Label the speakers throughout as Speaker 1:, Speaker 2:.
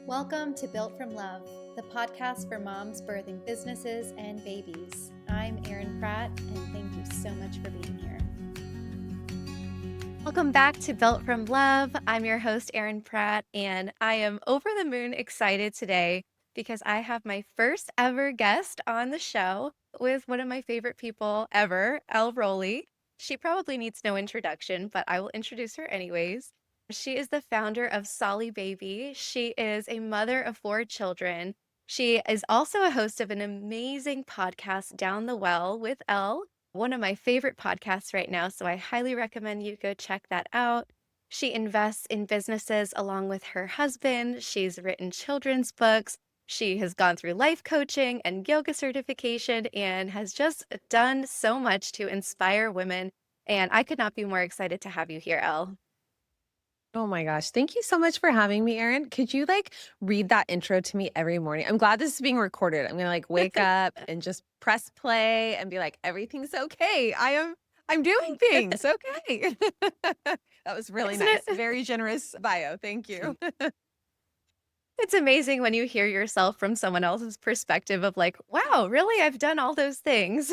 Speaker 1: Welcome to Built from Love, the podcast for moms birthing businesses and babies. I'm Erin Pratt, and thank you so much for being here. Welcome back to Built from Love. I'm your host, Erin Pratt, and I am over the moon excited today because I have my first ever guest on the show with one of my favorite people ever, Elle Rowley. She probably needs no introduction, but I will introduce her anyways. She is the founder of Solly Baby. She is a mother of 4 children. She is also a host of an amazing podcast, Down the Well with Elle, one of my favorite podcasts right now. So I highly recommend you go check that out. She invests in businesses along with her husband. She's written children's books. She has gone through life coaching and yoga certification and has just done so much to inspire women. And I could not be more excited to have you here, Elle.
Speaker 2: Oh my gosh. Thank you so much for having me, Erin. Could you read that intro to me every morning? I'm glad this is being recorded. I'm gonna wake up and just press play and be like, everything's okay. I'm doing things. Okay. That was really
Speaker 1: Isn't
Speaker 2: nice.
Speaker 1: it?
Speaker 2: Very generous bio. Thank you.
Speaker 1: It's amazing when you hear yourself from someone else's perspective of like, wow, really? I've done all those things.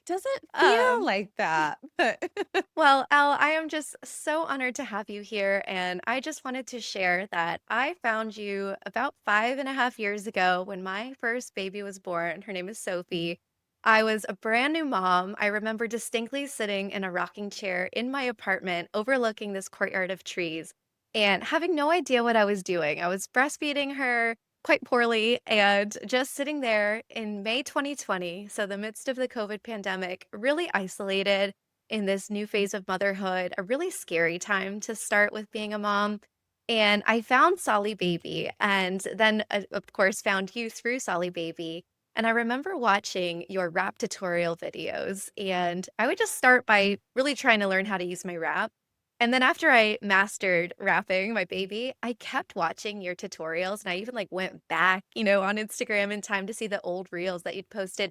Speaker 2: Doesn't feel
Speaker 1: um,
Speaker 2: like that. But
Speaker 1: Well, Al, I am just so honored to have you here. And I just wanted to share that I found you about 5.5 years ago when my first baby was born. Her name is Sophie. I was a brand new mom. I remember distinctly sitting in a rocking chair in my apartment overlooking this courtyard of trees and having no idea what I was doing. I was breastfeeding her quite poorly and just sitting there in May 2020, so the midst of the COVID pandemic, really isolated in this new phase of motherhood, a really scary time to start with being a mom. And I found Solly Baby and then, of course, found you through Solly Baby. And I remember watching your wrap tutorial videos, and I would just start by really trying to learn how to use my wrap. And then after I mastered wrapping my baby, I kept watching your tutorials and I even went back, on Instagram in time to see the old reels that you'd posted.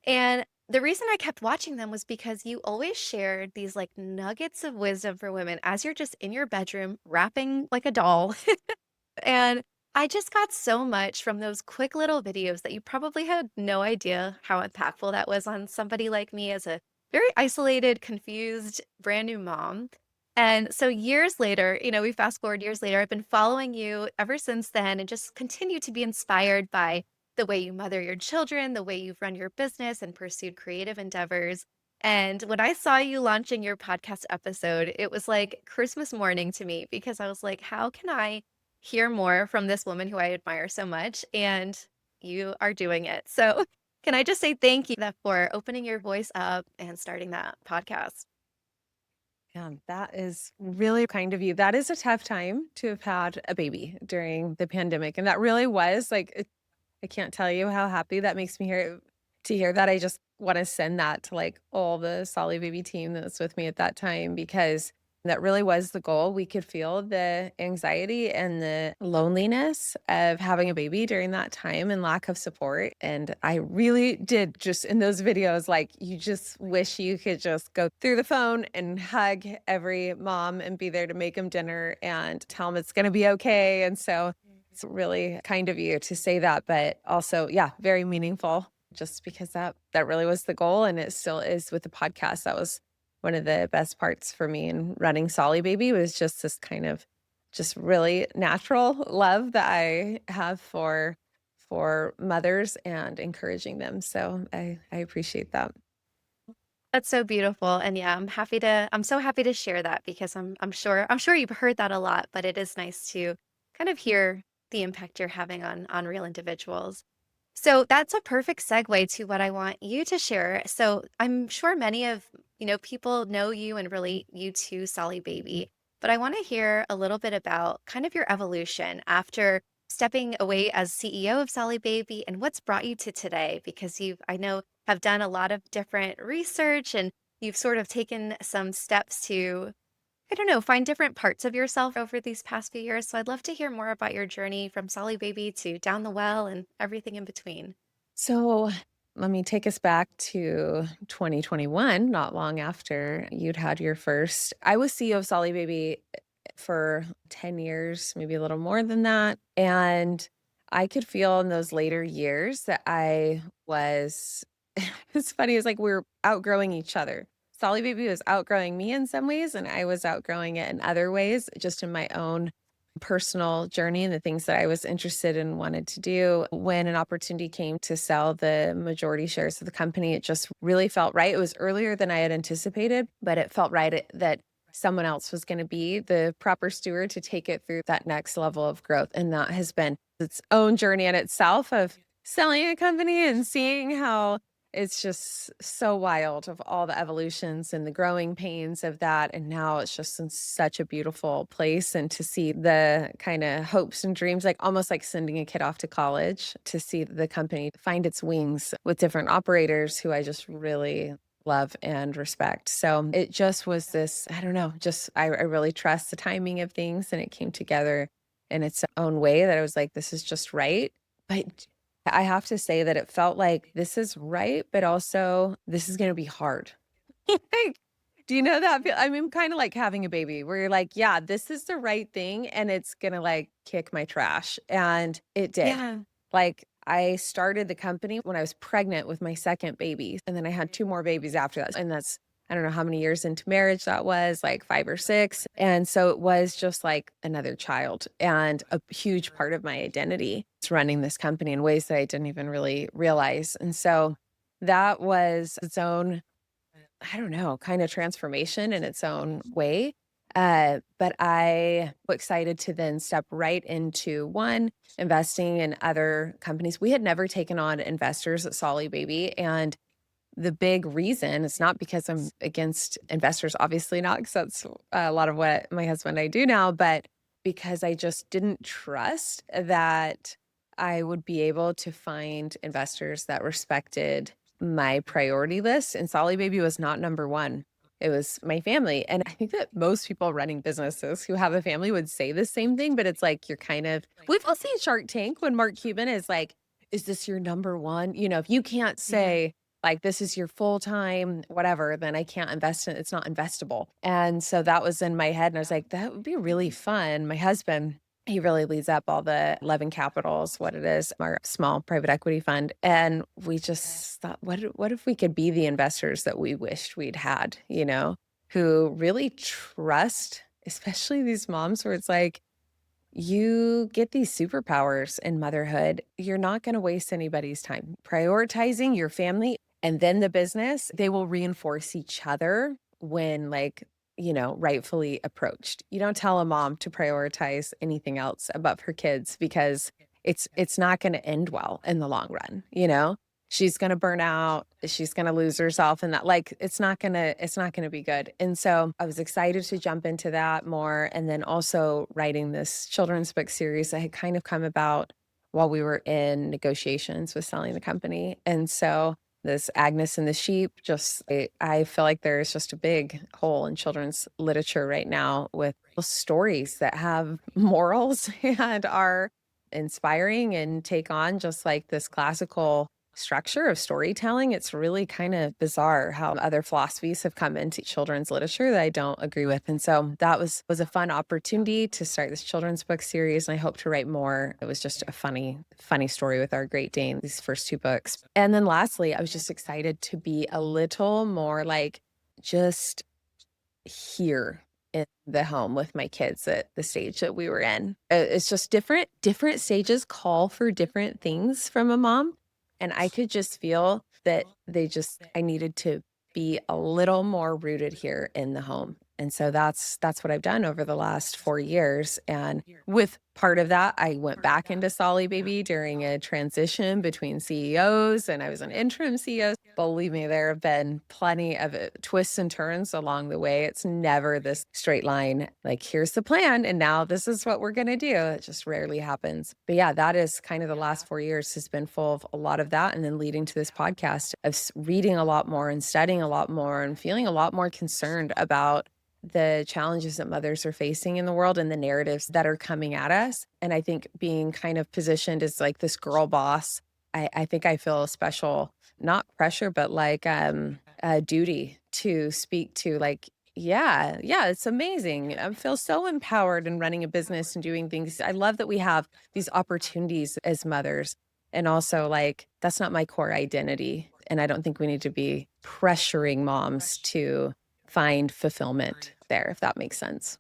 Speaker 1: And the reason I kept watching them was because you always shared these nuggets of wisdom for women as you're just in your bedroom wrapping like a doll. And I just got so much from those quick little videos that you probably had no idea how impactful that was on somebody like me as a very isolated, confused, brand new mom. And so years later, we fast forward years later, I've been following you ever since then and just continue to be inspired by the way you mother your children, the way you've run your business and pursued creative endeavors. And when I saw you launching your podcast episode, it was like Christmas morning to me because I was like, how can I hear more from this woman who I admire so much? And you are doing it. So, can I just say thank you for opening your voice up and starting that podcast?
Speaker 2: yeah, that is really kind of you. That is a tough time to have had a baby during the pandemic. And that really was I can't tell you how happy that makes me hear that. I just want to send that to all the Solly Baby team that was with me at that time because that really was the goal. We could feel the anxiety and the loneliness of having a baby during that time and lack of support. And I really did just in those videos, you just wish you could just go through the phone and hug every mom and be there to make them dinner and tell them it's going to be okay. And so it's really kind of you to say that, but also, yeah, very meaningful just because that really was the goal and it still is with the podcast. That was one of the best parts for me in running Solly Baby was just this kind of just really natural love that I have for mothers and encouraging them. So I appreciate that.
Speaker 1: That's so beautiful. And yeah, I'm so happy to share that because I'm sure you've heard that a lot, but it is nice to kind of hear the impact you're having on real individuals. So that's a perfect segue to what I want you to share. So I'm sure many of, people know you and relate you to Solly Baby, but I want to hear a little bit about kind of your evolution after stepping away as CEO of Solly Baby and what's brought you to today because I know, have done a lot of different research and you've sort of taken some steps to, I don't know, find different parts of yourself over these past few years. So I'd love to hear more about your journey from Solly Baby to Down the Well and everything in between.
Speaker 2: So let me take us back to 2021, not long after you'd had your first. I was CEO of Solly Baby for 10 years, maybe a little more than that. And I could feel in those later years that I was, it's funny, it's like we were outgrowing each other. Solly Baby was outgrowing me in some ways, and I was outgrowing it in other ways, just in my own personal journey and the things that I was interested in and wanted to do. When an opportunity came to sell the majority shares of the company, it just really felt right. It was earlier than I had anticipated, but it felt right that someone else was going to be the proper steward to take it through that next level of growth. And that has been its own journey in itself of selling a company and seeing how it's just so wild of all the evolutions and the growing pains of that, and now it's just in such a beautiful place, and to see the kinda hopes and dreams, like, almost like sending a kid off to college, to see the company find its wings with different operators who I just really love and respect. So, it just was this, I don't know, just I really trust the timing of things, and it came together in its own way that I was like, "This is just right." But I have to say that it felt like this is right, but also this is gonna be hard. Like, do you know that feel? I mean, kinda like having a baby where you're like, "Yeah, this is the right thing, and it's gonna, like, kick my trash," and it did.
Speaker 1: Yeah.
Speaker 2: Like, I started the company when I was pregnant with my 2nd baby, and then I had 2 more babies after that, and that's I don't know how many years into marriage that was, like 5 or 6, and so it was just like another child and a huge part of my identity. It's running this company in ways that I didn't even really realize, and so that was its own, I don't know, kind of transformation in its own way. But I excited to then step right into one, investing in other companies. We had never taken on investors at Solly Baby. And the big reason it's not because I'm against investors, obviously not, because that's a lot of what my husband and I do now, but because I just didn't trust that I would be able to find investors that respected my priority list. And Solly Baby was not number one. It was my family. And I think that most people running businesses who have a family would say the same thing, but it's like you're kind of, we've all seen Shark Tank when Mark Cuban is like, is this your number one? You know, if you can't
Speaker 1: Yeah.
Speaker 2: say, like, this is your full-time whatever, then I can't invest in it, it's not investable. And so that was in my head, and I was like, "That would be really fun." My husband, he really leads up all the 11 Capitals, what it is, our small private equity fund, and we just thought, what if we could be the investors that we wished we'd had, you know, who really trust, especially these moms where it's like, you get these superpowers in motherhood. You're not going to waste anybody's time. Prioritizing your family and then the business, they will reinforce each other when, like, rightfully approached. You don't tell a mom to prioritize anything else above her kids because it's not going to end well in the long run, you know? She's going to burn out, she's going to lose herself, and that, like, it's not going to be good. And so I was excited to jump into that more, and then also writing this children's book series that had kind of come about while we were in negotiations with selling the company. And so this Agnes and the Sheep, just I feel like there's just a big hole in children's literature right now with stories that have morals and are inspiring and take on just like this classical structure of storytelling. It's really kind of bizarre how other philosophies have come into children's literature that I don't agree with. And so that was a fun opportunity to start this children's book series, and I hope to write more. It was just a funny story with our Great Dane, these first 2 books. And then lastly, I was just excited to be a little more like just here in the home with my kids at the stage that we were in. It's just different stages call for different things from a mom, and I could just feel that I needed to be a little more rooted here in the home. And so that's what I've done over the last 4 years, and with part of that, I went back into Solly Baby during a transition between CEOs, and I was an interim CEO. Believe me, there have been plenty of twists and turns along the way. It's never this straight line, like, here's the plan, and now this is what we're going to do. It just rarely happens. But yeah, that is kind of the last 4 years has been full of a lot of that. And then leading to this podcast of reading a lot more and studying a lot more and feeling a lot more concerned about the challenges that mothers are facing in the world and the narratives that are coming at us. And I think being kind of positioned as like this girl boss, I think I feel a special, not pressure, but like a duty to speak to, like, Yeah, yeah, it's amazing. I feel so empowered in running a business and doing things. I love that we have these opportunities as mothers. And also, like, that's not my core identity. And I don't think we need to be pressuring moms to find fulfillment there, if that makes sense.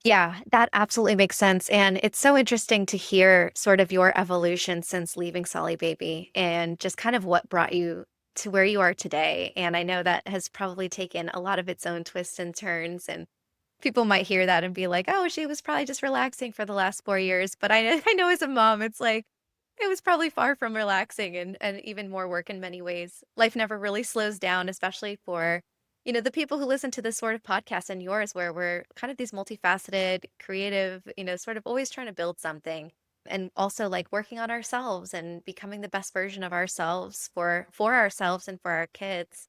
Speaker 1: Yeah, that absolutely makes sense. And it's so interesting to hear sort of your evolution since leaving Solly Baby and just kind of what brought you to where you are today. And I know that has probably taken a lot of its own twists and turns. And people might hear that and be like, oh, she was probably just relaxing for the last 4 years. But I know as a mom, it's like, it was probably far from relaxing and even more work in many ways. Life never really slows down, especially for, the people who listen to this sort of podcast and yours, where we're kind of these multifaceted, creative, sort of always trying to build something and also like working on ourselves and becoming the best version of ourselves for ourselves and for our kids.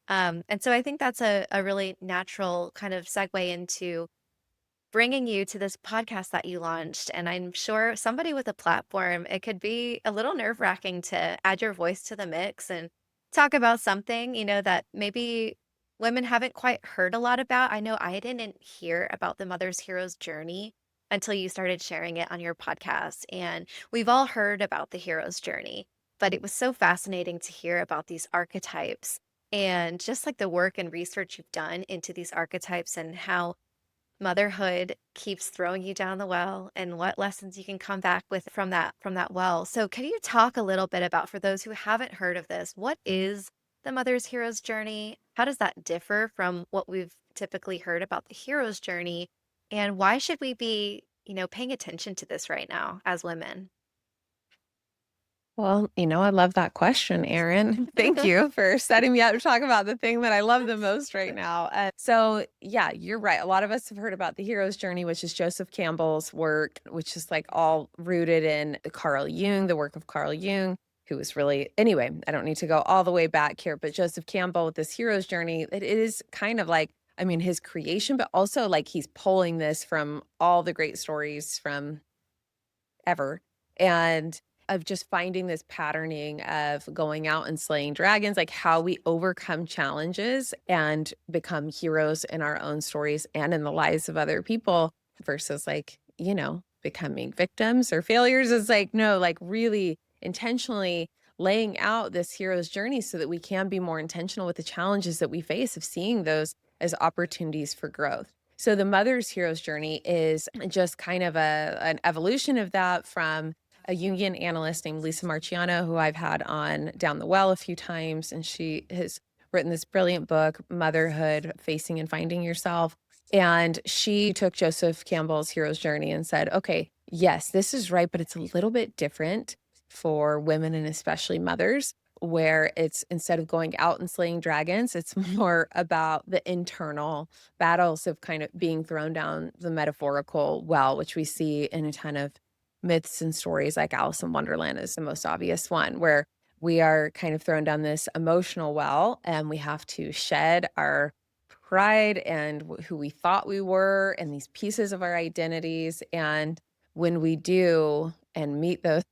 Speaker 1: And so I think that's a really natural kind of segue into bringing you to this podcast that you launched. And I'm sure somebody with a platform, it could be a little nerve wracking to add your voice to the mix and talk about something, that maybe women haven't quite heard a lot about. I know I didn't hear about the Mother's Hero's journey until you started sharing it on your podcast. And we've all heard about the hero's journey, but it was so fascinating to hear about these archetypes and just like the work and research you've done into these archetypes and how motherhood keeps throwing you down the well and what lessons you can come back with from that well. So can you talk a little bit about for those who haven't heard of this, what is the mother's hero's journey? How does that differ from what we've typically heard about the hero's journey? And why should we be, paying attention to this right now as women?
Speaker 2: Well, I love that question, Erin. Thank you for setting me up to talk about the thing that I love the most right now. So, yeah, you're right. A lot of us have heard about the hero's journey, which is Joseph Campbell's work, which is like all rooted in Carl Jung, the work of Carl Jung, who was really, anyway, I don't need to go all the way back here, but Joseph Campbell with this hero's journey, it is kind of like, I mean, his creation, but also like he's pulling this from all the great stories from ever. And of just finding this patterning of going out and slaying dragons, like how we overcome challenges and become heroes in our own stories and in the lives of other people versus like, becoming victims or failures is like, no, like really intentionally laying out this hero's journey so that we can be more intentional with the challenges that we face of seeing those as opportunities for growth. So the mother's hero's journey is just kind of an evolution of that from a Jungian analyst named Lisa Marchiano, who I've had on Down the Well a few times. And she has written this brilliant book, Motherhood, Facing and Finding Yourself. And she took Joseph Campbell's hero's journey and said, okay, yes, this is right, but it's a little bit different for women and especially mothers, where it's instead of going out and slaying dragons, it's more about the internal battles of kind of being thrown down the metaphorical well, which we see in a ton of myths and stories, like Alice in Wonderland is the most obvious one, where we are kind of thrown down this emotional well and we have to shed our pride and who we thought we were and these pieces of our identities. And when we do and meet those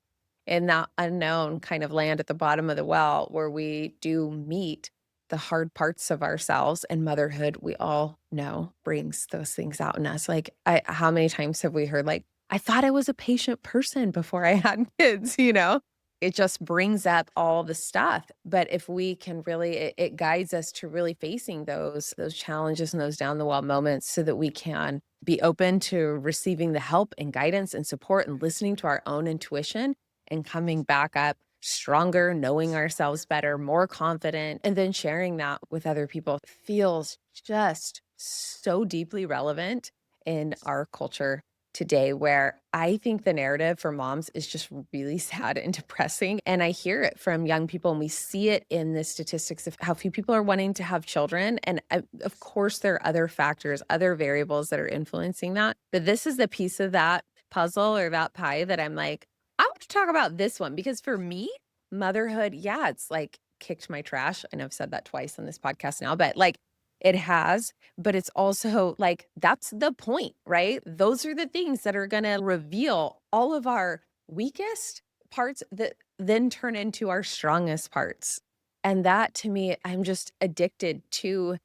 Speaker 2: in that unknown kind of land at the bottom of the well where we do meet the hard parts of ourselves, and motherhood, we all know, brings those things out in us. Like, how many times have we heard, like, I thought I was a patient person before I had kids, you know? It just brings up all the stuff. But if we can really, it guides us to really facing those challenges and those down the wall moments so that we can be open to receiving the help and guidance and support and listening to our own intuition and coming back up stronger, knowing ourselves better, more confident, and then sharing that with other people feels just so deeply relevant in our culture today, where I think the narrative for moms is just really sad and depressing. And I hear it from young people, and we see it in the statistics of how few people are wanting to have children. And of course, there are other factors, other variables that are influencing that. But this is the piece of that puzzle or that pie that I'm like, I want to talk about this one because for me, motherhood, yeah, it's like kicked my trash. I know I've said that twice on this podcast now, but like it has, but it's also like that's the point, right? Those are the things that are going to reveal all of our weakest parts that then turn into our strongest parts. And that to me, I'm just addicted to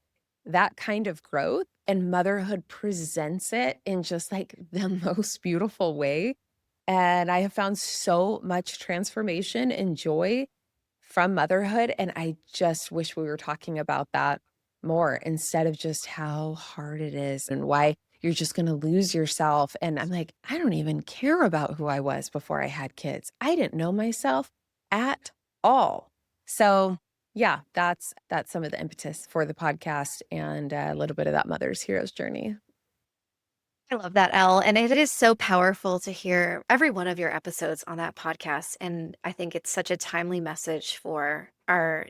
Speaker 2: that kind of growth, and motherhood presents it in just like the most beautiful way. And I have found so much transformation and joy from motherhood, and I just wish we were talking about that more instead of just how hard it is and why you're just gonna lose yourself, and I'm like, "I don't even care about who I was before I had kids. I didn't know myself at all." So, yeah, that's some of the impetus for the podcast and a little bit of that mother's hero's journey.
Speaker 1: I love that, Elle, and it is so powerful to hear every one of your episodes on that podcast, and I think it's such a timely message for our,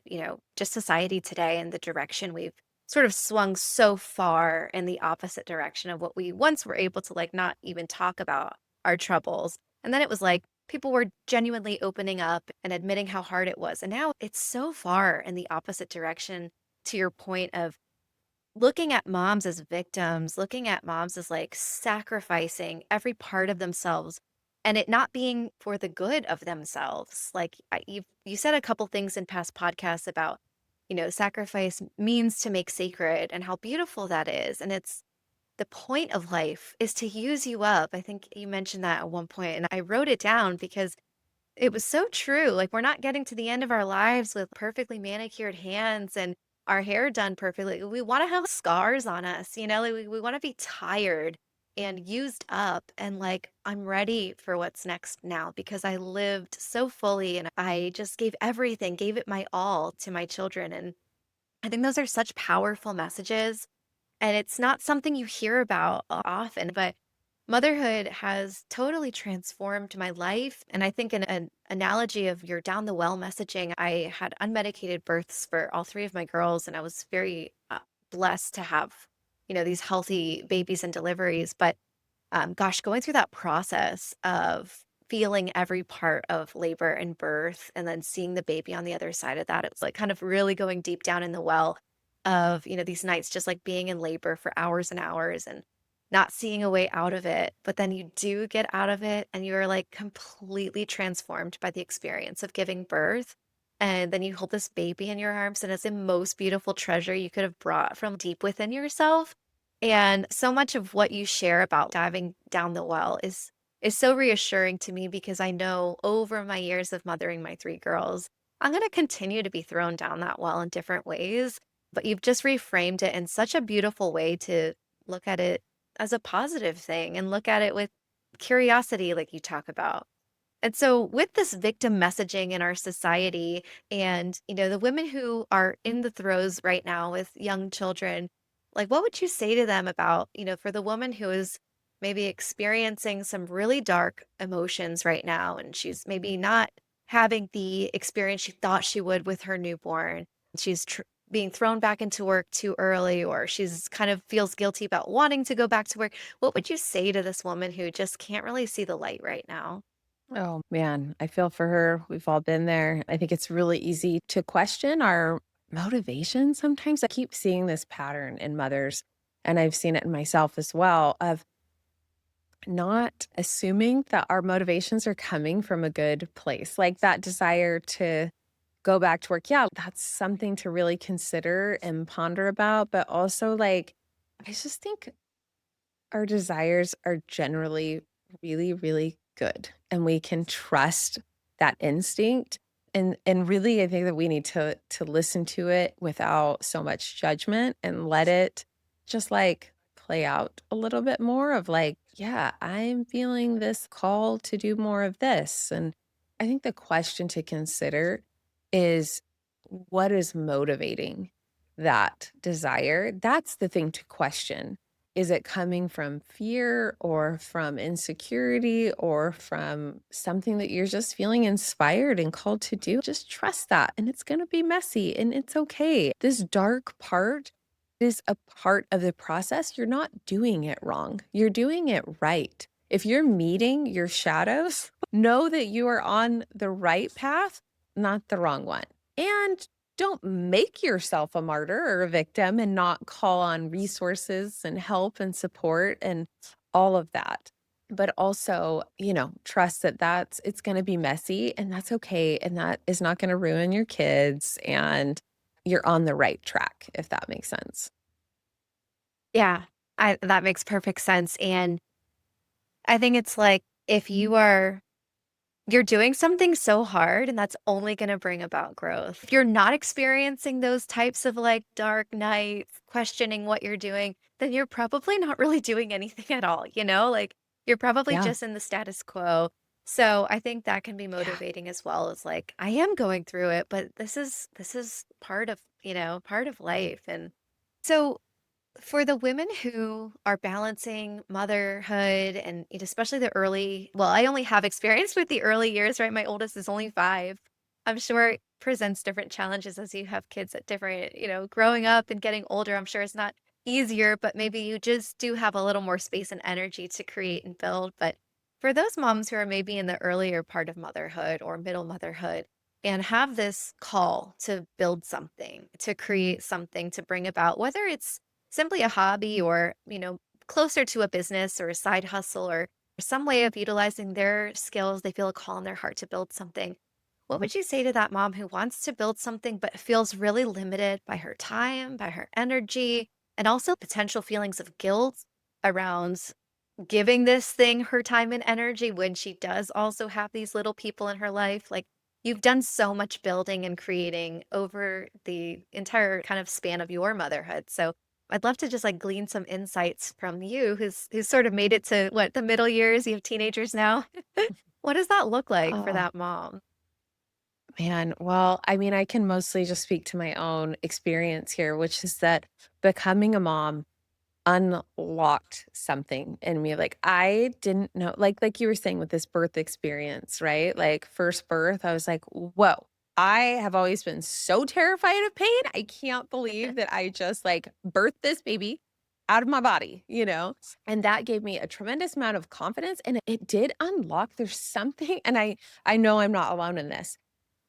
Speaker 1: just society today and the direction we've sort of swung so far in the opposite direction of what we once were able to, like, not even talk about our troubles, and then it was like people were genuinely opening up and admitting how hard it was, and now it's so far in the opposite direction, to your point of looking at moms as victims, looking at moms as like sacrificing every part of themselves and it not being for the good of themselves. Like you said a couple things in past podcasts about, sacrifice means to make sacred and how beautiful that is. And it's the point of life is to use you up. I think you mentioned that at one point and I wrote it down because it was so true, like, we're not getting to the end of our lives with perfectly manicured hands and our hair done perfectly. We wanna have scars on us, like, we wanna be tired and used up and, like, I'm ready for what's next now because I lived so fully and I just gave everything, gave it my all to my children, and I think those are such powerful messages and it's not something you hear about often, but motherhood has totally transformed my life. And I think in an analogy of your down the well messaging, I had unmedicated births for all three of my girls, and I was very blessed to have, these healthy babies and deliveries. But gosh, going through that process of feeling every part of labor and birth and then seeing the baby on the other side of that, it was like kind of really going deep down in the well of, these nights just like being in labor for hours and hours and not seeing a way out of it. But then you do get out of it and you're like completely transformed by the experience of giving birth. And then you hold this baby in your arms, and it's the most beautiful treasure you could have brought from deep within yourself. And so much of what you share about diving down the well is so reassuring to me because I know over my years of mothering my three girls, I'm going to continue to be thrown down that well in different ways. But you've just reframed it in such a beautiful way to look at it as a positive thing and look at it with curiosity, like you talk about. And so, with this victim messaging in our society, and the women who are in the throes right now with young children, like what would you say to them about, for the woman who is maybe experiencing some really dark emotions right now, and she's maybe not having the experience she thought she would with her newborn? She's being thrown back into work too early, or she's kind of feels guilty about wanting to go back to work. What would you say to this woman who just can't really see the light right now?
Speaker 2: Oh, man, I feel for her. We've all been there. I think it's really easy to question our motivation sometimes. I keep seeing this pattern in mothers, and I've seen it in myself as well, of not assuming that our motivations are coming from a good place. Like that desire to go back to work. Yeah, that's something to really consider and ponder about. But also, like, I just think our desires are generally really, really good, and we can trust that instinct. And really, I think that we need to listen to it without so much judgment and let it just, like, play out a little bit more of like, "Yeah, I'm feeling this call to do more of this." And I think the question to consider is, what is motivating that desire? That's the thing to question. Is it coming from fear or from insecurity or from something that you're just feeling inspired and called to do? Just trust that. And it's going to be messy and it's okay. This dark part is a part of the process. You're not doing it wrong, you're doing it right. If you're meeting your shadows, know that you are on the right path, not the wrong one. And don't make yourself a martyr or a victim and not call on resources and help and support and all of that. But also, trust that it's going to be messy and that's okay. And that is not going to ruin your kids. And you're on the right track, if that makes sense.
Speaker 1: Yeah, I that makes perfect sense, and I think it's like if you're doing something so hard and that's only gonna bring about growth. If you're not experiencing those types of, like, dark nights, questioning what you're doing, then you're probably not really doing anything at all, you know? Like, you're probably
Speaker 2: Yeah.
Speaker 1: just in the status quo. So, I think that can be
Speaker 2: Yeah.
Speaker 1: motivating as well as, like, I am going through it, but this is part of, part of life, and so for the women who are balancing motherhood and especially the early, well, I only have experience with the early years, right? My oldest is only 5. I'm sure it presents different challenges as you have kids at different, growing up and getting older. I'm sure it's not easier, but maybe you just do have a little more space and energy to create and build. But for those moms who are maybe in the earlier part of motherhood or middle motherhood and have this call to build something, to create something, to bring about, whether it's simply a hobby or, closer to a business or a side hustle or some way of utilizing their skills, they feel a call in their heart to build something. What would you say to that mom who wants to build something but feels really limited by her time, by her energy, and also potential feelings of guilt around giving this thing her time and energy when she does also have these little people in her life? Like, you've done so much building and creating over the entire kind of span of your motherhood. So I'd love to just like glean some insights from you who's sort of made it to what, the middle years, you have teenagers now. What does that look like for
Speaker 2: Oh,
Speaker 1: that mom?
Speaker 2: man. Well, I mean, I can mostly just speak to my own experience here, which is that becoming a mom unlocked something in me. Like I didn't know, like you were saying with this birth experience, right? Like first birth, I was like, whoa. I have always been so terrified of pain. I can't believe that I just like birthed this baby out of my body, you know? And that gave me a tremendous amount of confidence and it did unlock there's something and I know I'm not alone in this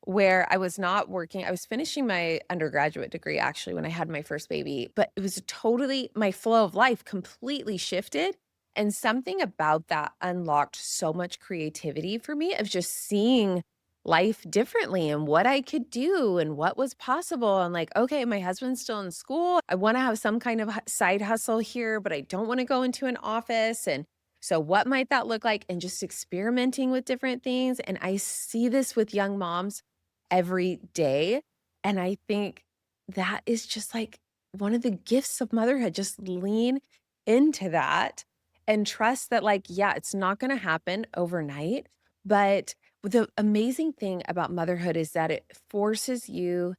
Speaker 2: where I was not working. I was finishing my undergraduate degree actually when I had my first baby, but it was totally my flow of life completely shifted. And something about that unlocked so much creativity for me of just seeing life differently and what I could do and what was possible. And like, okay, my husband's still in school. I want to have some kind of side hustle here, but I don't want to go into an office. And so, what might that look like? And just experimenting with different things. And I see this with young moms every day. And I think that is just like one of the gifts of motherhood. Just lean into that and trust that, like, yeah, it's not going to happen overnight. But the amazing thing about motherhood is that it forces you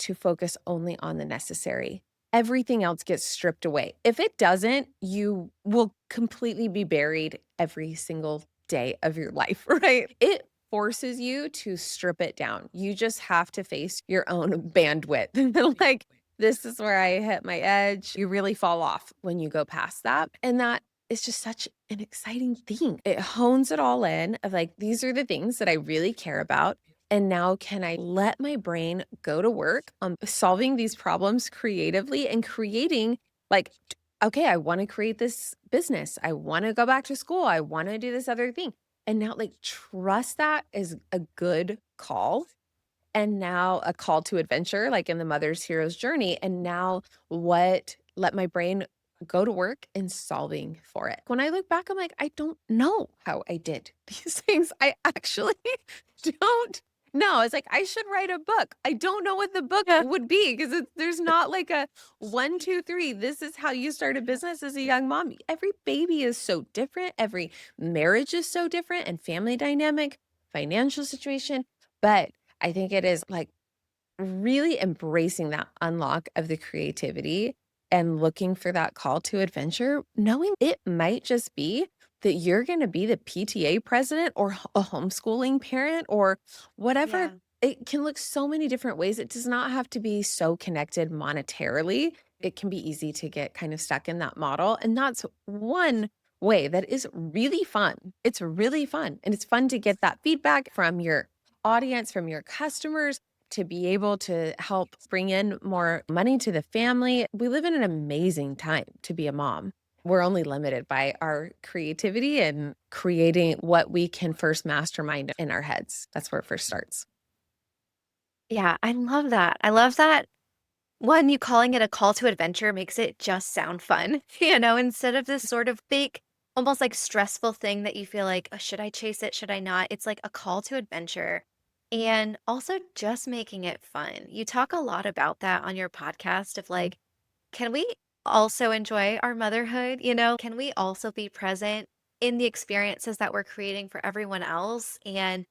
Speaker 2: to focus only on the necessary. Everything else gets stripped away. If it doesn't, you will completely be buried every single day of your life, right? It forces you to strip it down. You just have to face your own bandwidth. Like, this is where I hit my edge. You really fall off when you go past that. And that is just such an exciting thing. It hones it all in of like, these are the things that I really care about. And now, can I let my brain go to work on solving these problems creatively and creating like, okay, I want to create this business. I want to go back to school. I want to do this other thing. And now, like, trust that is a good call and now a call to adventure, like in the mother's hero's journey. And now what let my brain go to work in solving for it. When I look back, I'm like, I don't know how I did these things. I actually don't know. It's like I should write a book. I don't know what the book
Speaker 1: Yeah.
Speaker 2: would be because there's not like a 1, 2, 3. This is how you start a business as a young mom. Every baby is so different. Every marriage is so different and family dynamic, financial situation. But I think it is like really embracing that unlock of the creativity and looking for that call to adventure, knowing it might just be that you're going to be the PTA president or a homeschooling parent or whatever.
Speaker 1: Yeah.
Speaker 2: It can look so many different ways. It does not have to be so connected monetarily. It can be easy to get kind of stuck in that model. And that's one way that is really fun. It's really fun. And it's fun to get that feedback from your audience, from your customers to be able to help bring in more money to the family. We live in an amazing time to be a mom. We're only limited by our creativity and creating what we can first mastermind in our heads. That's where it first starts.
Speaker 1: Yeah, I love that. I love that One, you calling it a call to adventure makes it just sound fun, instead of this sort of fake, almost like stressful thing that you feel like, "Oh, should I chase it? Should I not?" It's like a call to adventure and also just making it fun. You talk a lot about that on your podcast of like, can we also enjoy our motherhood? Can we also be present in the experiences that we're creating for everyone else and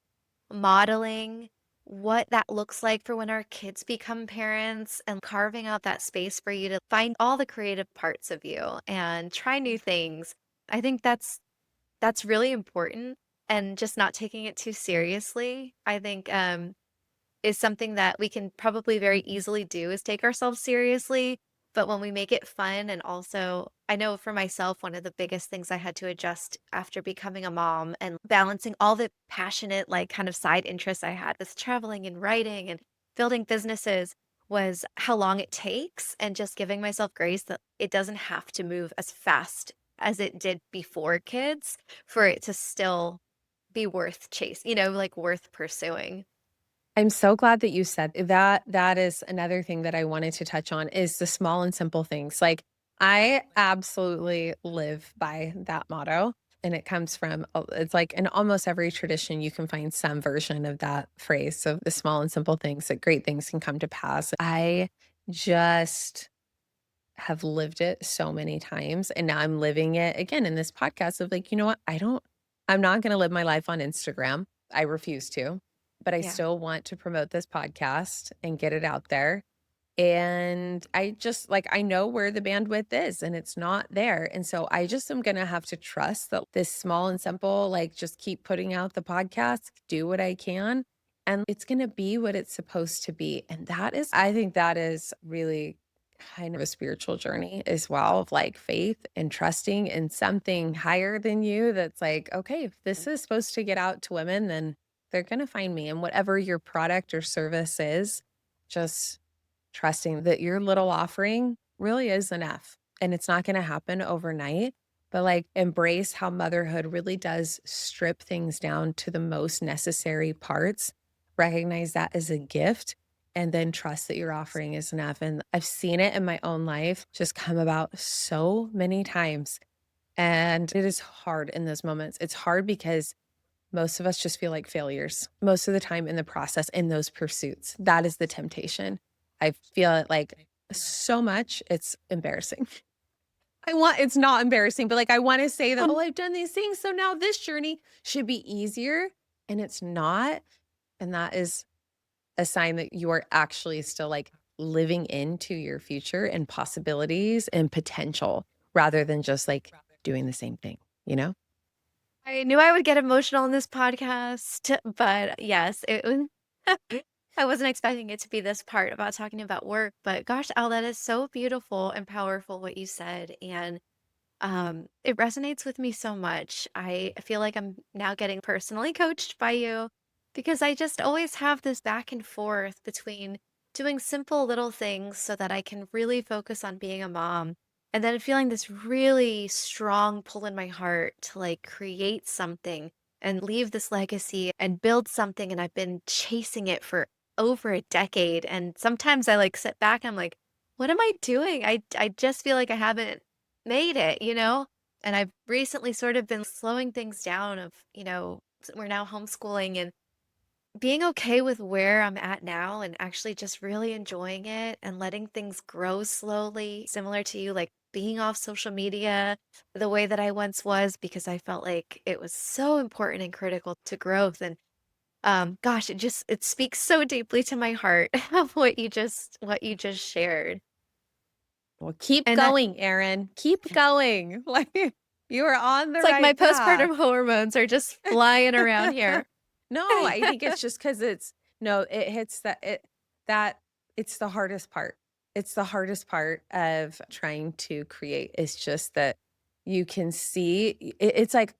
Speaker 1: modeling what that looks like for when our kids become parents and carving out that space for you to find all the creative parts of you and try new things. I think that's really important and just not taking it too seriously. I think is something that we can probably very easily do is take ourselves seriously, but when we make it fun and also I know for myself, one of the biggest things I had to adjust after becoming a mom and balancing all the passionate, like, kind of side interests I had with traveling and writing and building businesses was how long it takes and just giving myself grace that it doesn't have to move as fast as it did before kids for it to still be worth like, worth pursuing.
Speaker 2: I'm so glad that you said that. That is another thing that I wanted to touch on is the small and simple things. Like I absolutely live by that motto and it comes from it's like in almost every tradition you can find some version of that phrase. So the small and simple things that great things can come to pass. I just have lived it so many times and now I'm living it again in this podcast of like, you know what? I'm not going to live my life on Instagram. I refuse to, but I
Speaker 1: Yeah.
Speaker 2: still want to promote this podcast and get it out there. And I just like, I know where the bandwidth is and it's not there. And so I just am going to have to trust that this small and simple, like just keep putting out the podcast, do what I can, and it's going to be what it's supposed to be. And that is, I think that is really kind of a spiritual journey as well of like faith and trusting in something higher than you that's like, okay, if this is supposed to get out to women, then they're going to find me. And whatever your product or service is, just trusting that your little offering really is enough and it's not going to happen overnight. But like embrace how motherhood really does strip things down to the most necessary parts. Recognize that as a gift and then trust that your offering is enough. And I've seen it in my own life just come about so many times. And it is hard in those moments. It's hard because most of us just feel like failures most of the time in the process in those pursuits. That is the temptation. I feel it like so much, it's embarrassing. It's not embarrassing, but like I want to say that, oh, I've done these things. So now this journey should be easier. And it's not. And that is a sign that you are actually still like living into your future and possibilities and potential rather than just like doing the same thing, you know?
Speaker 1: I knew I would get emotional in this podcast, but yes, it was I wasn't expecting it to be this part about talking about work, but gosh, Al, that is so beautiful and powerful what you said. And it resonates with me so much. I feel like I'm now getting personally coached by you because I just always have this back and forth between doing simple little things so that I can really focus on being a mom and then feeling this really strong pull in my heart to like create something and leave this legacy and build something. And I've been chasing it for over a decade. And sometimes I like sit back and I'm like, what am I doing? I just feel like I haven't made it. And I've recently sort of been slowing things down of, we're now homeschooling and being okay with where I'm at now and actually just really enjoying it and letting things grow slowly, similar to you, like being off social media the way that I once was because I felt like it was so important and critical to growth. And gosh, it speaks so deeply to my heart of what you just shared.
Speaker 2: Well, keep
Speaker 1: And that
Speaker 2: going, Erin. Keep going. Like you are on the
Speaker 1: it's like my
Speaker 2: right path.
Speaker 1: postpartum hormones are just flying around here.
Speaker 2: No, I think it's just because it's no, it hits that it's the hardest part. It's the hardest part of trying to create. It's just that you can see it's like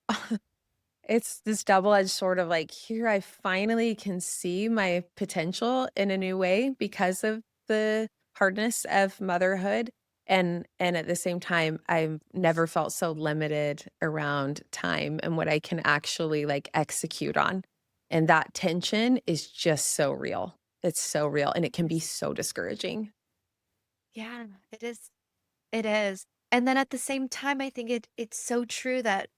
Speaker 2: it's this double-edged sort of like, here I finally can see my potential in a new way because of the hardness of motherhood, and at the same time, I've never felt so limited around time and what I can actually, like, execute on, and that tension is just so real. It's so real, and it can be so discouraging.
Speaker 1: Yeah, it is. It is. And then at the same time, I think it's so true that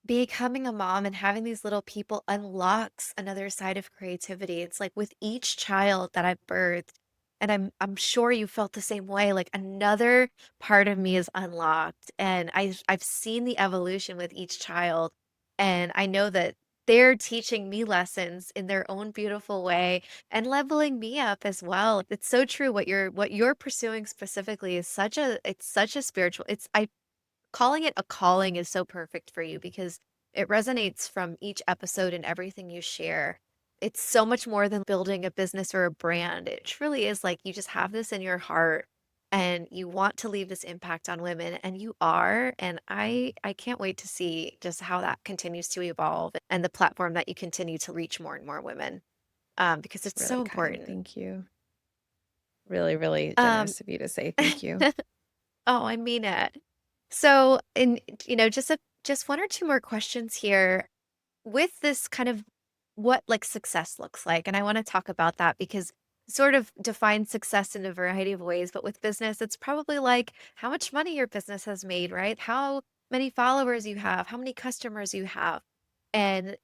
Speaker 1: becoming a mom and having these little people unlocks another side of creativity. It's like with each child that I've birthed, and I'm sure you felt the same way, like another part of me is unlocked. And I've seen the evolution with each child. And I know that they're teaching me lessons in their own beautiful way and leveling me up as well. It's so true what you're pursuing specifically is such a spiritual I calling it a calling is so perfect for you because it resonates from each episode and everything you share. It's so much more than building a business or a brand. It truly is like you just have this in your heart and you want to leave this impact on women and you are and I can't wait to see just how that continues to evolve and the platform that you continue to reach more and more women because it's
Speaker 2: Really
Speaker 1: so
Speaker 2: kind.
Speaker 1: important.
Speaker 2: Thank you. Really, really
Speaker 1: Um
Speaker 2: generous of you to say thank you.
Speaker 1: Oh, I mean it. So, in just one or two more questions here. With this kind of what like success looks like, and I want to talk about that because sort of define success in a variety of ways, but with business, it's probably like how much money your business has made, right? How many followers you have, how many customers you have. And,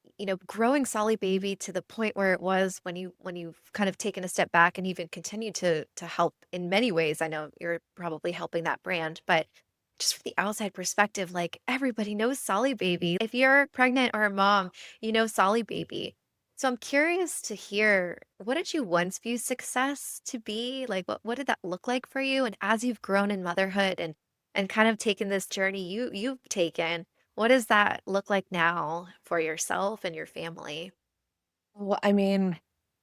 Speaker 1: growing Solly Baby to the point where it was when you've kind of taken a step back and even continued to help in many ways. I know you're probably helping that brand, but just from the outside perspective, like everybody knows Solly Baby. If you're pregnant or a mom, you know Solly Baby. So I'm curious to hear what did you once view success to be? Like what did that look like for you? And as you've grown in motherhood and kind of taken this journey you've taken, what does that look like now for yourself and your family?
Speaker 2: Well, I mean,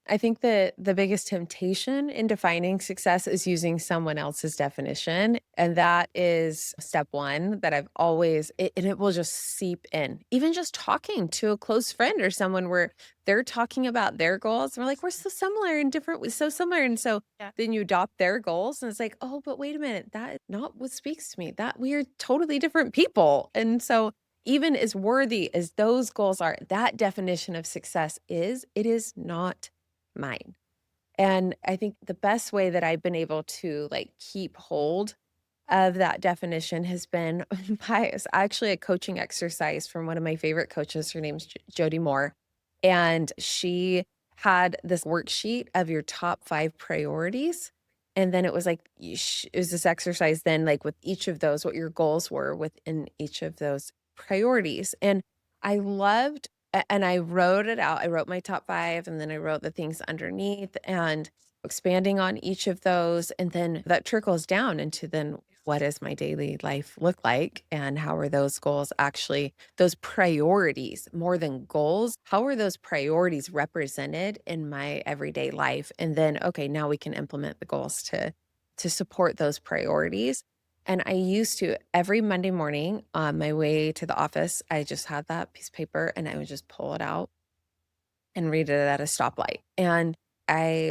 Speaker 2: I think that the biggest temptation in defining success is using someone else's definition. And that is step one that I've always, and it will just seep in. Even just talking to a close friend or someone where they're talking about their goals. And we're like, we're so similar in different ways, so similar. And so
Speaker 1: Yeah.
Speaker 2: then you adopt their goals and it's like, oh, but wait a minute, that is not what speaks to me. That we are totally different people. And so even as worthy as those goals are, that definition of success is, it is not mine. And I think the best way that I've been able to like keep hold of that definition has been by it's actually a coaching exercise from one of my favorite coaches. Her name's Jody Moore. And she had this worksheet of your top 5 priorities. And then it was like, it was this exercise then, like with each of those, what your goals were within each of those priorities. And I loved, and I wrote it out. I wrote my top 5 and then I wrote the things underneath and expanding on each of those. And then that trickles down into then what does my daily life look like? And how are those goals actually, those priorities more than goals? How are those priorities represented in my everyday life? And then, okay, now we can implement the goals to support those priorities. And I used to every Monday morning on my way to the office, I just had that piece of paper and I would just pull it out and read it at a stoplight. And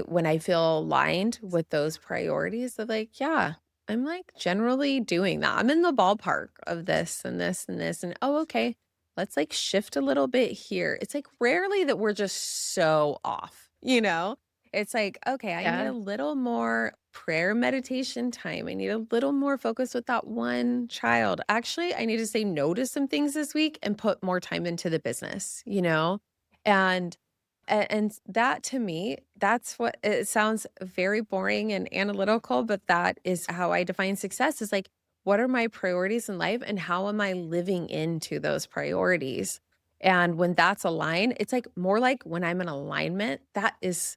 Speaker 2: when I feel aligned with those priorities of like, yeah, I'm like generally doing that. I'm in the ballpark of this and this and this. And oh, okay, let's like shift a little bit here. It's like rarely that we're just so off, you know? It's like, okay, I need a
Speaker 1: Yeah.
Speaker 2: little more prayer meditation time. I need a little more focus with that one child. Actually, I need to say no to some things this week and put more time into the business, you know? And and that to me, that's what it sounds very boring and analytical, but that is how I define success is like, what are my priorities in life and how am I living into those priorities? And when that's aligned, it's like more like when I'm in alignment, that's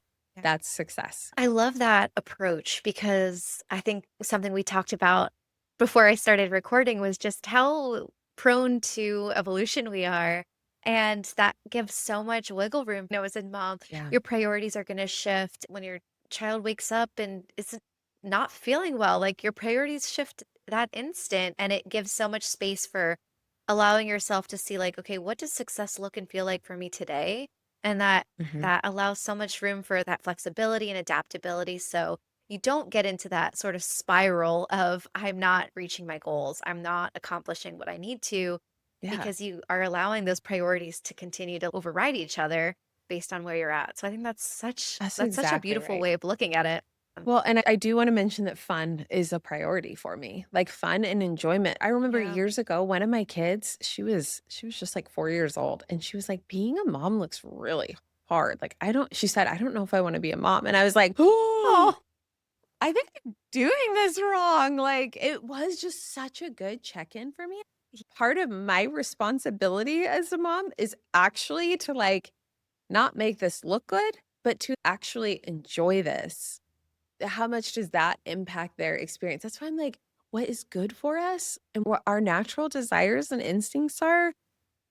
Speaker 2: success.
Speaker 1: I love that approach because I think something we talked about before I started recording was just how prone to evolution we are. And that gives so much wiggle room. As a mom,
Speaker 2: Yeah.
Speaker 1: your priorities are going to shift when your child wakes up and is not feeling well. Like your priorities shift that instant, and it gives so much space for allowing yourself to see, like, okay, what does success look and feel like for me today? And
Speaker 2: Mhm.
Speaker 1: that allows so much room for that flexibility and adaptability, so you don't get into that sort of spiral of, "I'm not reaching my goals. I'm not accomplishing what I need to,"
Speaker 2: Yeah.
Speaker 1: because you are allowing those priorities to continue to override each other based on where you're at. So I think
Speaker 2: That's
Speaker 1: that's such a
Speaker 2: exactly
Speaker 1: beautiful
Speaker 2: right.
Speaker 1: way of looking at it.
Speaker 2: Well, and I do wanna mention that fun is a priority for me, like, fun and enjoyment. I remember
Speaker 1: Yeah.
Speaker 2: years ago, one of my kids, she was just, like, 4 years old, and she was like, "Being a mom looks really hard." Like, I don't she said, "I don't know if I wanna be a mom." And I was like, "Oh,
Speaker 1: Oh,
Speaker 2: I think I'm doing this wrong." Like, it was just such a good check-in for me. Part of my responsibility as a mom is actually to, like, not make this look good, but to actually enjoy this. How much does that impact their experience? That's why I'm like, what is good for us and what our natural desires and instincts are,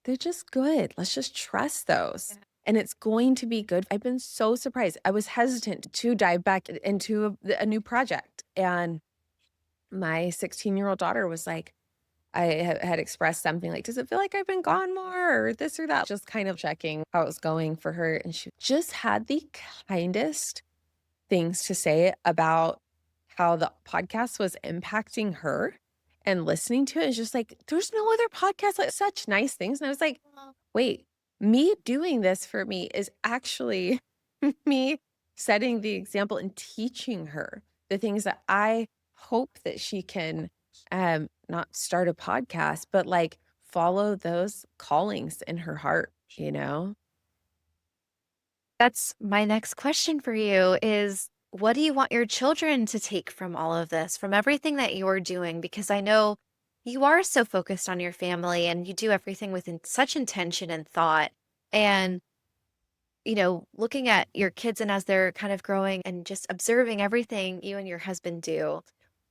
Speaker 2: they're just good. Let's just trust those.
Speaker 1: yeah.
Speaker 2: And it's going to be good. I've been so surprised. I was hesitant to dive back into a new project. And my 16-year-old daughter was like, had expressed something like, does it feel like I've been gone more or this or that? Just kind of checking how it was going for her. And she just had the kindest things to say about how the podcast was impacting her and listening to it is just like, there's no other podcast like such nice things. And I was like,
Speaker 1: Well,
Speaker 2: wait, me doing this for me is actually me setting the example and teaching her the things that I hope that she can not start a podcast, but like follow those callings in her heart, you know?
Speaker 1: that's my next question for you is what do you want your children to take from all of this, from everything that you're doing? Because I know you are so focused on your family and you do everything with such intention and thought. And looking at your kids and as they're kind of growing and just observing everything you and your husband do,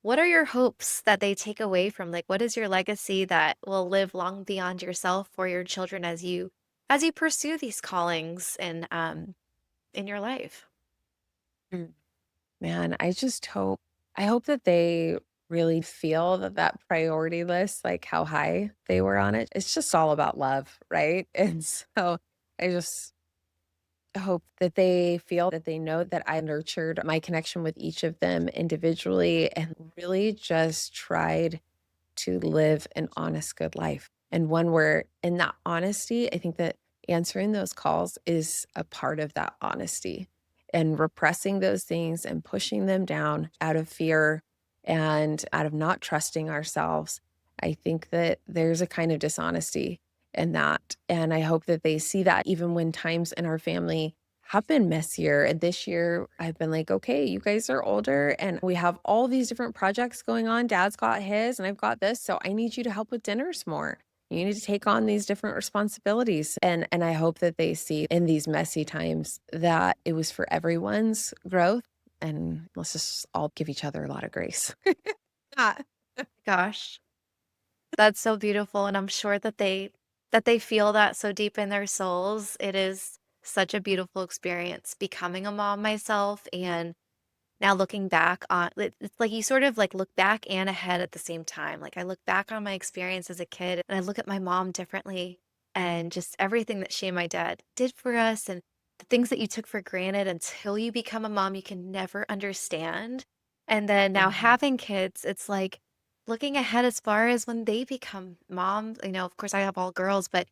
Speaker 1: what are your hopes that they take away from what is your legacy that will live long beyond yourself for your children as you pursue these callings in your life?
Speaker 2: Mm. Man, I hope that they really feel that that priority list, like how high they were on it, it's just all about love, right? And so I just hope that they feel that they know that I nurtured my connection with each of them individually and really just tried to live an honest, good life. And one where in that honesty, I think that answering those calls is a part of that honesty and repressing those things and pushing them down out of fear and out of not trusting ourselves. I think that there's a kind of dishonesty in that. And I hope that they see that even when times in our family have been messier. And this year, I've been like, okay, you guys are older and we have all these different projects going on. Dad's got his and I've got this. So I need you to help with dinners more. You need to take on these different responsibilities. And I hope that they see in these messy times that it was for everyone's growth. And let's just all give each other a lot of grace. Ah,
Speaker 1: Gosh, that's so beautiful, and I'm sure that they feel that so deep in their souls. It is such a beautiful experience becoming a mom myself, and now looking back on it's like you sort of, look back and ahead at the same time. Like, I look back on my experience as a kid, and I look at my mom differently, and just everything that she and my dad did for us, and the things that you took for granted until you become a mom, you can never understand. And then now
Speaker 2: mhm.
Speaker 1: having kids, it's like looking ahead as far as when they become moms. Of course, I have all girls, but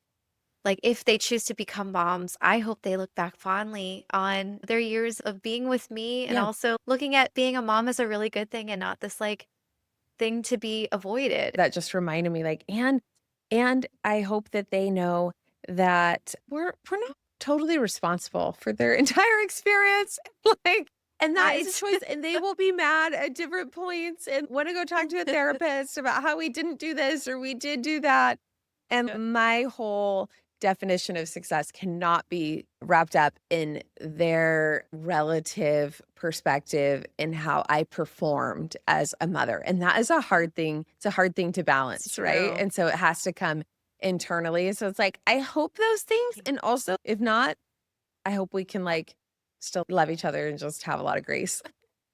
Speaker 1: if they choose to become moms, I hope they look back fondly on their years of being with me and
Speaker 2: Yeah.
Speaker 1: also looking at being a mom as a really good thing and not this thing to be avoided.
Speaker 2: That just reminded me, like, and I hope that they know that we're not totally responsible for their entire experience, like, and that is a
Speaker 1: Right.
Speaker 2: choice, and they will be mad at different points and wanna go talk to a therapist about how we didn't do this or we did do that. And my whole definition of success cannot be wrapped up in their relative perspective in how I performed as a mother. And that is a hard thing. It's a hard thing to
Speaker 1: It's
Speaker 2: balance, right?
Speaker 1: true.
Speaker 2: And so it has to come internally. So it's like, I hope those things. And also, if not, I hope we can like still love each other and just have a lot of grace,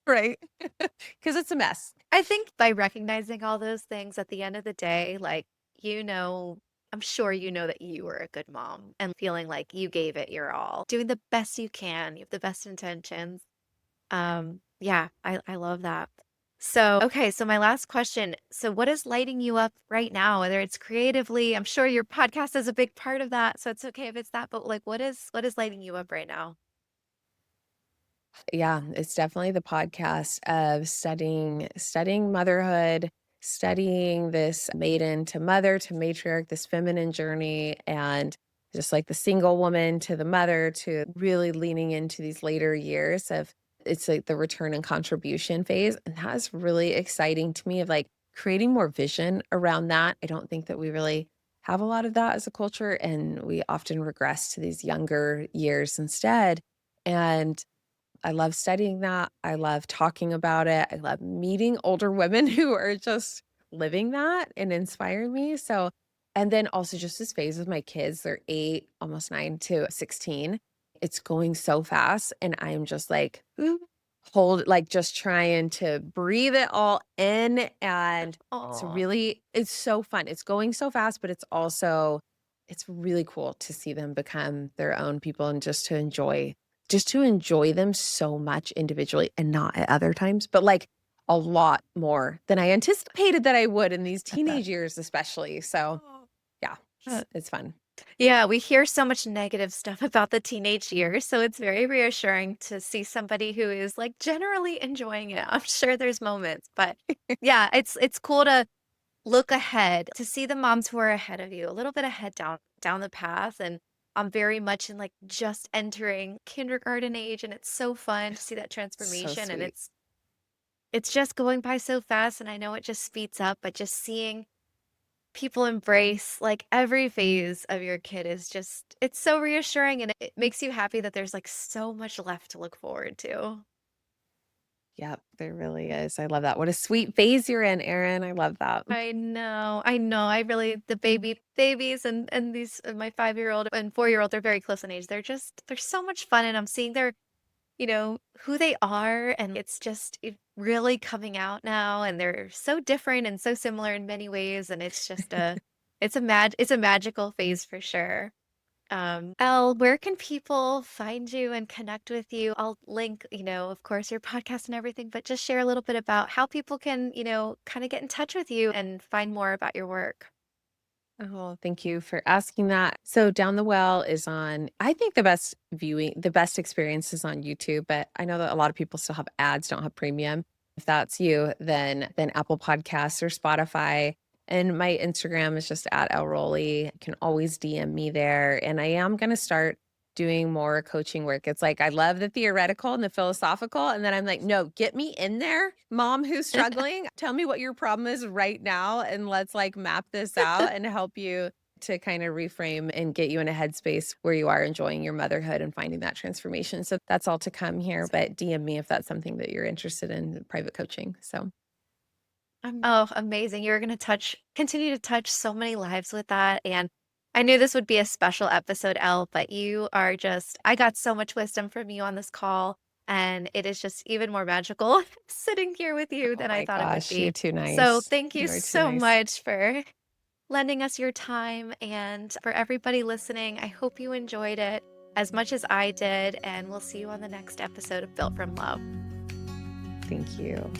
Speaker 2: right? Because it's a mess.
Speaker 1: I think by recognizing all those things at the end of the day, you know, I'm sure you know that you were a good mom and feeling like you gave it your all, doing the best you can. You have the best intentions. Yeah, I love that. So, okay, so my last question. So what is lighting you up right now? Whether it's creatively, I'm sure your podcast is a big part of that, so it's okay if it's that, but what is lighting you up right now?
Speaker 2: Yeah, it's definitely the podcast of studying motherhood, studying this maiden to mother to matriarch, this feminine journey, and just like the single woman to the mother to really leaning into these later years of it's like the return and contribution phase. And that is really exciting to me of like creating more vision around that. I don't think that we really have a lot of that as a culture, and we often regress to these younger years instead. And I love studying that. I love talking about it. I love meeting older women who are just living that and inspire me. So, and then also just this phase with my kids, they're 8, almost 9 to 16. It's going so fast. And I'm just like, hold, like just trying to breathe it all in. And
Speaker 1: Oh,
Speaker 2: it's so fun. It's going so fast, but it's really cool to see them become their own people and just to enjoy them so much individually and not at other times, but, like, a lot more than I anticipated that I would in these teenage years especially, so, yeah,
Speaker 1: uh,
Speaker 2: it's fun.
Speaker 1: yeah, we hear so much negative stuff about the teenage years, so it's very reassuring to see somebody who is, like, generally enjoying it. I'm sure there's moments, but yeah, it's cool to look ahead, to see the moms who are ahead of you, a little bit ahead down the path, and I'm very much in, like, just entering kindergarten age, and it's so fun to see that
Speaker 2: So
Speaker 1: transformation, and
Speaker 2: sweet.
Speaker 1: it's just going by so fast, and I know it just speeds up, but just seeing people embrace, like, every phase of your kid is just it's so reassuring, and it makes you happy that there's, like, so much left to look forward to.
Speaker 2: Yep, there really is, I love that. What a sweet phase you're in, Erin, I love that.
Speaker 1: I know, I really the babies and these my 5-year-old and 4-year-old, they're very close in age. They're so much fun, and I'm seeing their who they are, and it's just really coming out now, and they're so different and so similar in many ways, and it's just it's a magical phase for sure. Elle, where can people find you and connect with you? I'll link, of course, your podcast and everything, but just share a little bit about how people can, kind of get in touch with you and find more about your work.
Speaker 2: Oh, thank you for asking that. So Down the Well is on I think the best experience is on YouTube, but I know that a lot of people still have ads, don't have premium. If that's you, then Apple Podcasts or Spotify. And my Instagram is just at Elle Rowley. You can always DM me there. And I am gonna start doing more coaching work. It's like I love the theoretical and the philosophical. And then I'm like, no, get me in there, mom who's struggling. Tell me what your problem is right now. And let's like map this out and help you to kind of reframe and get you in a headspace where you are enjoying your motherhood and finding that transformation. So that's all to come here. But DM me if that's something that you're interested in private coaching. So
Speaker 1: Oh, amazing. You're going to continue to touch so many lives with that. And I knew this would be a special episode, Elle, but I got so much wisdom from you on this call. And it is just even more magical sitting here with you
Speaker 2: oh
Speaker 1: than I
Speaker 2: my
Speaker 1: thought it would
Speaker 2: gosh, you're
Speaker 1: be.
Speaker 2: too
Speaker 1: So
Speaker 2: nice.
Speaker 1: thank you
Speaker 2: You are too
Speaker 1: so
Speaker 2: nice.
Speaker 1: much for lending us your time. And for everybody listening, I hope you enjoyed it as much as I did. And we'll see you on the next episode of Built from Love.
Speaker 2: Thank you.